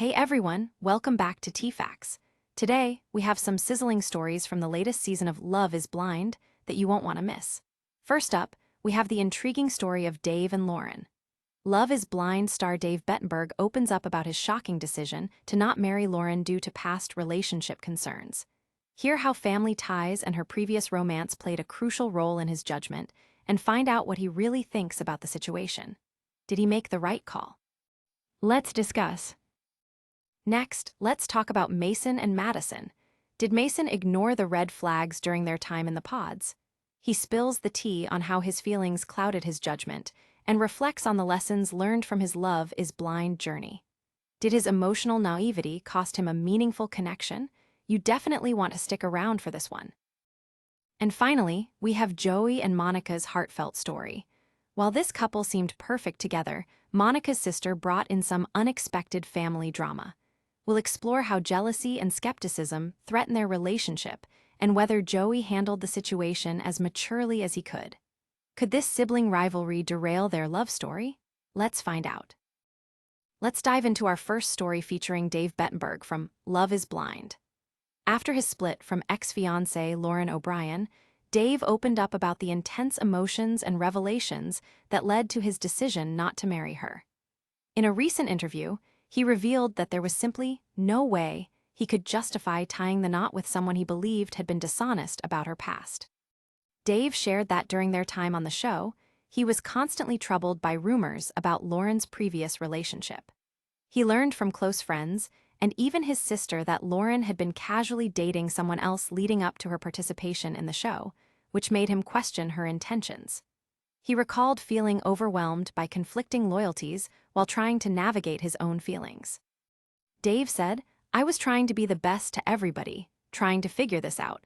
Hey everyone, welcome back to T-Facts. Today, we have some sizzling stories from the latest season of Love is Blind that you won't want to miss. First up, we have the intriguing story of Dave and Lauren. Love is Blind star Dave Bettenburg opens up about his shocking decision to not marry Lauren due to past relationship concerns. Hear how family ties and her previous romance played a crucial role in his judgment, and find out what he really thinks about the situation. Did he make the right call? Let's discuss. Next, let's talk about Mason and Madison. Did Mason ignore the red flags during their time in the pods? He spills the tea on how his feelings clouded his judgment and reflects on the lessons learned from his Love is Blind journey. Did his emotional naivety cost him a meaningful connection? You definitely want to stick around for this one. And finally, we have Joey and Monica's heartfelt story. While this couple seemed perfect together, Monica's sister brought in some unexpected family drama. We'll explore how jealousy and skepticism threaten their relationship and whether Joey handled the situation as maturely as he could. Could this sibling rivalry derail their love story? Let's find out. Let's dive into our first story featuring Dave Bettenburg from Love is Blind. After his split from ex-fiancée Lauren O'Brien, Dave opened up about the intense emotions and revelations that led to his decision not to marry her. In a recent interview, he revealed that there was simply no way he could justify tying the knot with someone he believed had been dishonest about her past. Dave shared that during their time on the show, he was constantly troubled by rumors about Lauren's previous relationship. He learned from close friends and even his sister that Lauren had been casually dating someone else leading up to her participation in the show, which made him question her intentions. He recalled feeling overwhelmed by conflicting loyalties while trying to navigate his own feelings. Dave said, "I was trying to be the best to everybody, trying to figure this out.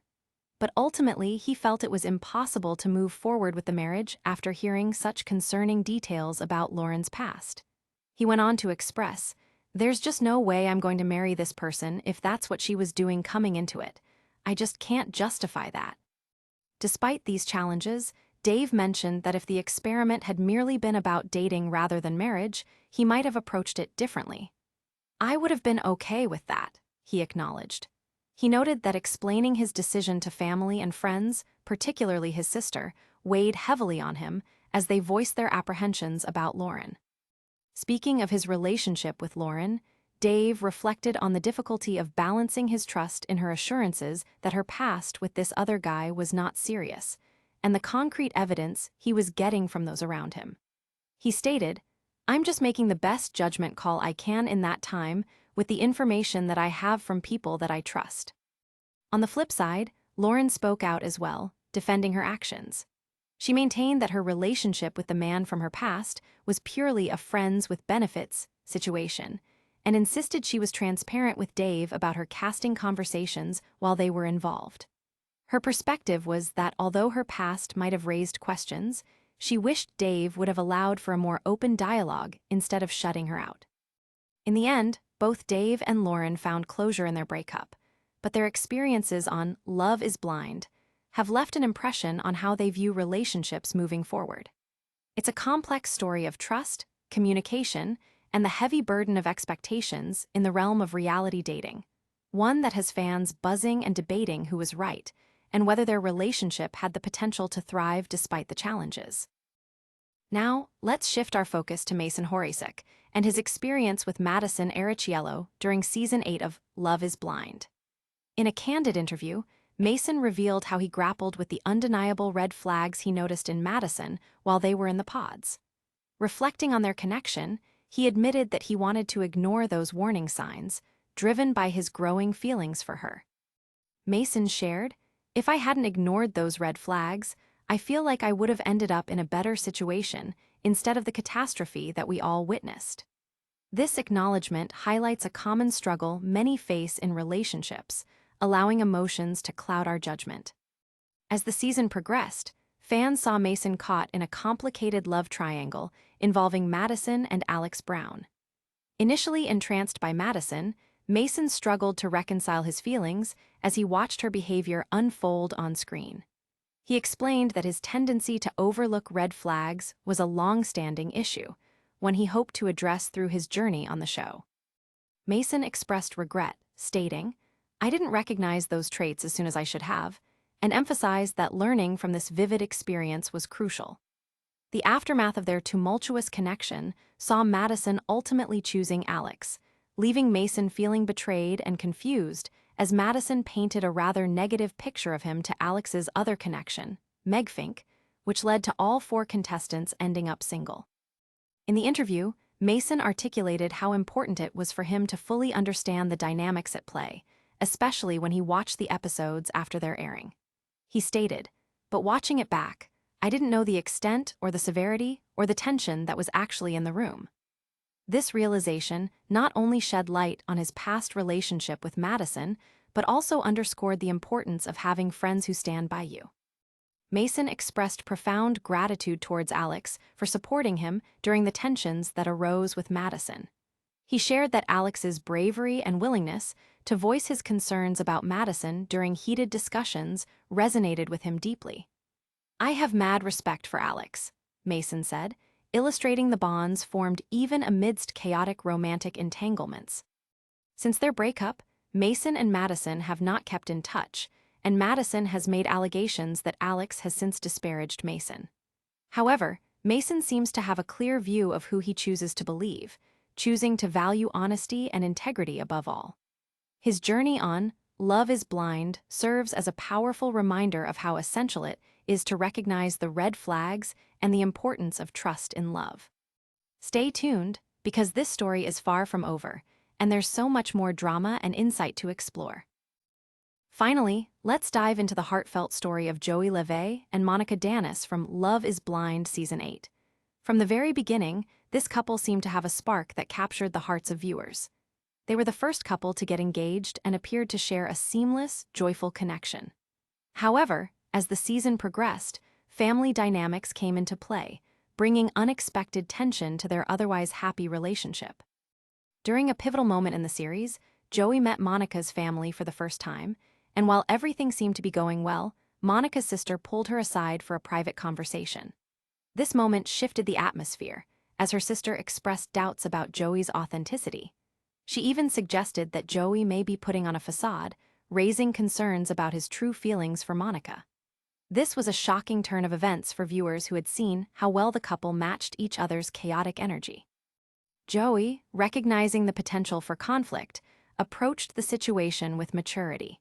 But ultimately, he felt it was impossible to move forward with the marriage after hearing such concerning details about Lauren's past." He went on to express, "There's just no way I'm going to marry this person if that's what she was doing coming into it. I just can't justify that." Despite these challenges, Dave mentioned that if the experiment had merely been about dating rather than marriage, he might have approached it differently. "I would have been okay with that," he acknowledged. He noted that explaining his decision to family and friends, particularly his sister, weighed heavily on him as they voiced their apprehensions about Lauren. Speaking of his relationship with Lauren, Dave reflected on the difficulty of balancing his trust in her assurances that her past with this other guy was not serious, and the concrete evidence he was getting from those around him. He stated, "I'm just making the best judgment call I can in that time with the information that I have from people that I trust." On the flip side, Lauren spoke out as well, defending her actions. She maintained that her relationship with the man from her past was purely a friends with benefits situation, and insisted she was transparent with Dave about her casting conversations while they were involved. Her perspective was that although her past might have raised questions, she wished Dave would have allowed for a more open dialogue instead of shutting her out. In the end, both Dave and Lauren found closure in their breakup, but their experiences on Love is Blind have left an impression on how they view relationships moving forward. It's a complex story of trust, communication, and the heavy burden of expectations in the realm of reality dating, one that has fans buzzing and debating who was right, and whether their relationship had the potential to thrive despite the challenges. Now, let's shift our focus to Mason Horacek and his experience with Madison Errichiello during Season 8 of Love is Blind. In a candid interview, Mason revealed how he grappled with the undeniable red flags he noticed in Madison while they were in the pods. Reflecting on their connection, he admitted that he wanted to ignore those warning signs, driven by his growing feelings for her. Mason shared, "If I hadn't ignored those red flags, I feel like I would have ended up in a better situation instead of the catastrophe that we all witnessed." This acknowledgement highlights a common struggle many face in relationships, allowing emotions to cloud our judgment. As the season progressed, fans saw Mason caught in a complicated love triangle involving Madison and Alex Brown. Initially entranced by Madison, Mason struggled to reconcile his feelings as he watched her behavior unfold on screen. He explained that his tendency to overlook red flags was a long-standing issue, one he hoped to address through his journey on the show. Mason expressed regret, stating, "I didn't recognize those traits as soon as I should have," and emphasized that learning from this vivid experience was crucial. The aftermath of their tumultuous connection saw Madison ultimately choosing Alex, leaving Mason feeling betrayed and confused as Madison painted a rather negative picture of him to Alex's other connection, Meg Fink, which led to all 4 contestants ending up single. In the interview, Mason articulated how important it was for him to fully understand the dynamics at play, especially when he watched the episodes after their airing. He stated, "But watching it back, I didn't know the extent or the severity or the tension that was actually in the room." This realization not only shed light on his past relationship with Madison, but also underscored the importance of having friends who stand by you. Mason expressed profound gratitude towards Alex for supporting him during the tensions that arose with Madison. He shared that Alex's bravery and willingness to voice his concerns about Madison during heated discussions resonated with him deeply. "I have mad respect for Alex," Mason said, illustrating the bonds formed even amidst chaotic romantic entanglements. Since their breakup, Mason and Madison have not kept in touch, and Madison has made allegations that Alex has since disparaged Mason. However, Mason seems to have a clear view of who he chooses to believe, choosing to value honesty and integrity above all. His journey on Love is Blind serves as a powerful reminder of how essential it is to recognize the red flags and the importance of trust in love. Stay tuned, because this story is far from over, and there's so much more drama and insight to explore. Finally, let's dive into the heartfelt story of Joey Leveille and Monica Danús from Love is Blind Season 8. From the very beginning, this couple seemed to have a spark that captured the hearts of viewers. They were the first couple to get engaged and appeared to share a seamless, joyful connection. However, as the season progressed, family dynamics came into play, bringing unexpected tension to their otherwise happy relationship. During a pivotal moment in the series, Joey met Monica's family for the first time, and while everything seemed to be going well, Monica's sister pulled her aside for a private conversation. This moment shifted the atmosphere, as her sister expressed doubts about Joey's authenticity. She even suggested that Joey may be putting on a facade, raising concerns about his true feelings for Monica. This was a shocking turn of events for viewers who had seen how well the couple matched each other's chaotic energy. Joey, recognizing the potential for conflict, approached the situation with maturity.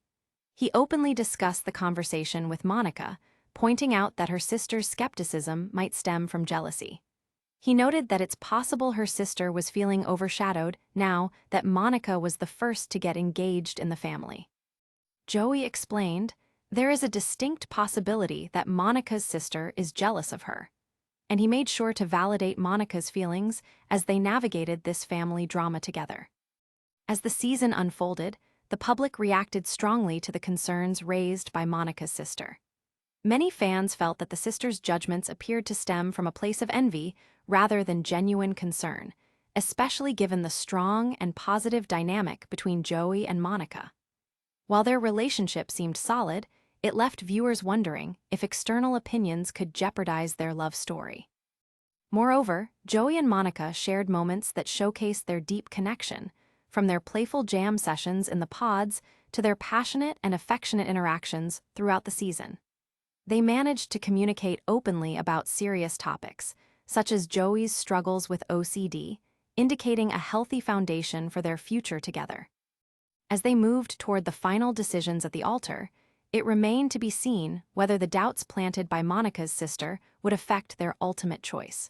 He openly discussed the conversation with Monica, pointing out that her sister's skepticism might stem from jealousy. He noted that it's possible her sister was feeling overshadowed now that Monica was the first to get engaged in the family. Joey explained, "There is a distinct possibility that Monica's sister is jealous of her," and he made sure to validate Monica's feelings as they navigated this family drama together. As the season unfolded, the public reacted strongly to the concerns raised by Monica's sister. Many fans felt that the sister's judgments appeared to stem from a place of envy rather than genuine concern, especially given the strong and positive dynamic between Joey and Monica. While their relationship seemed solid, it left viewers wondering if external opinions could jeopardize their love story. Moreover, Joey and Monica shared moments that showcased their deep connection, from their playful jam sessions in the pods to their passionate and affectionate interactions throughout the season. They managed to communicate openly about serious topics, such as Joey's struggles with OCD, indicating a healthy foundation for their future together. As they moved toward the final decisions at the altar, it remained to be seen whether the doubts planted by Monica's sister would affect their ultimate choice.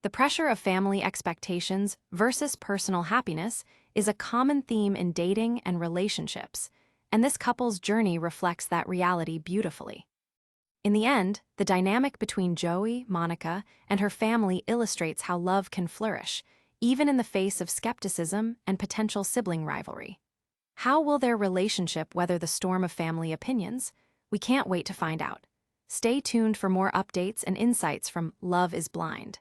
The pressure of family expectations versus personal happiness is a common theme in dating and relationships, and this couple's journey reflects that reality beautifully. In the end, the dynamic between Joey, Monica, and her family illustrates how love can flourish, even in the face of skepticism and potential sibling rivalry. How will their relationship weather the storm of family opinions? We can't wait to find out. Stay tuned for more updates and insights from Love is Blind.